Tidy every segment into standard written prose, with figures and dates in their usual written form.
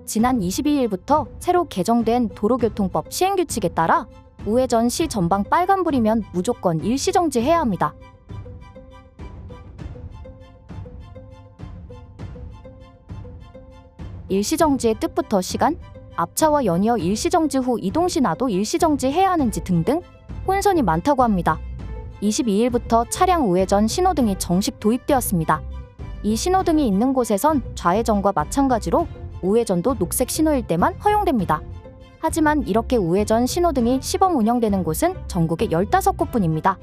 지난 22일부터 새로 개정된 도로교통법 시행규칙에 따라 우회전 시 전방 빨간불이면 무조건 일시정지해야 합니다. 일시정지의 뜻부터 시간, 앞차와 연이어 일시정지 후 이동시 나도 일시정지해야 하는지 등등 혼선이 많다고 합니다. 22일부터 차량 우회전 신호등이 정식 도입되었습니다. 이 신호등이 있는 곳에선 좌회전과 마찬가지로 우회전도 녹색 신호일 때만 허용됩니다. 하지만 이렇게 우회전 신호등이 시범 운영되는 곳은 전국에 15곳뿐입니다.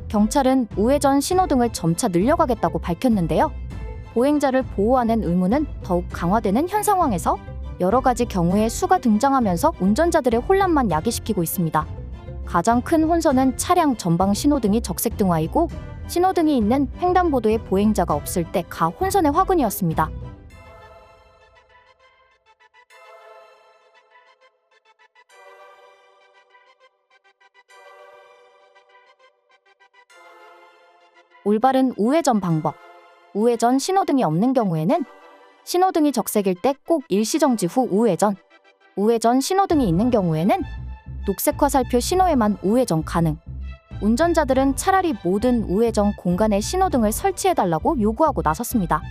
경찰은 우회전 신호등을 점차 늘려가겠다고 밝혔는데요. 보행자를 보호하는 의무는 더욱 강화되는 현 상황에서 여러 가지 경우의 수가 등장하면서 운전자들의 혼란만 야기시키고 있습니다. 가장 큰 혼선은 차량 전방 신호등이 적색등화이고 신호등이 있는 횡단보도에 보행자가 없을 때 혼선의 화근이었습니다. 올바른 우회전 방법. 우회전 신호등이 없는 경우에는 신호등이 적색일 때 꼭 일시정지 후 우회전. 우회전 신호등이 있는 경우에는 녹색 화살표 신호에만 우회전 가능. 운전자들은 차라리 모든 우회전 공간에 신호등을 설치해달라고 요구하고 나섰습니다.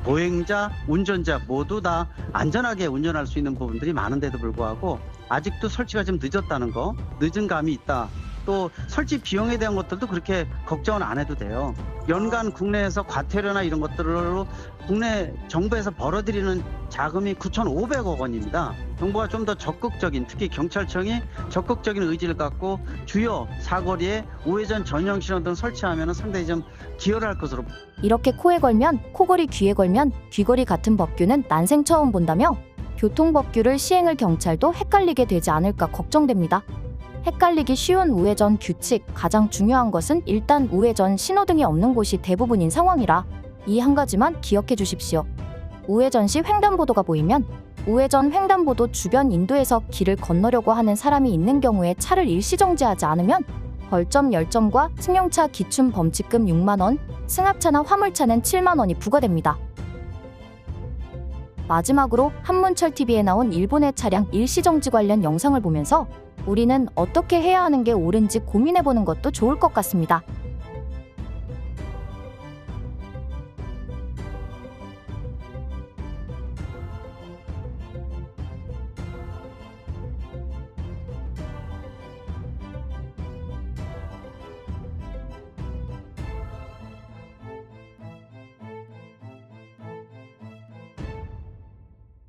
보행자, 운전자 모두 다 안전하게 운전할 수 있는 부분들이 많은데도 불구하고 아직도 설치가 좀 늦었다는 거, 늦은 감이 있다. 또 설치 비용에 대한 것들도 그렇게 걱정은 안 해도 돼요. 연간 국내에서 과태료나 이런 것들로 국내 정부에서 벌어들이는 자금이 9,500억 원입니다. 정부가 좀 더 적극적인, 특히 경찰청이 적극적인 의지를 갖고 주요 사거리에 우회전 전용 신호등 설치하면 상당히 좀 기여를 할 것으로. 이렇게 코에 걸면 코걸이, 귀에 걸면 귀걸이 같은 법규는 난생 처음 본다며 교통법규를 시행을 경찰도 헷갈리게 되지 않을까 걱정됩니다. 헷갈리기 쉬운 우회전 규칙, 가장 중요한 것은 일단 우회전 신호등이 없는 곳이 대부분인 상황이라 이 한 가지만 기억해 주십시오. 우회전 시 횡단보도가 보이면 우회전 횡단보도 주변 인도에서 길을 건너려고 하는 사람이 있는 경우에 차를 일시정지하지 않으면 벌점 10점과 승용차 기준 범칙금 6만 원, 승합차나 화물차는 7만 원이 부과됩니다. 마지막으로 한문철TV에 나온 일본의 차량 일시정지 관련 영상을 보면서 우리는 어떻게 해야 하는 게 옳은지 고민해보는 것도 좋을 것 같습니다.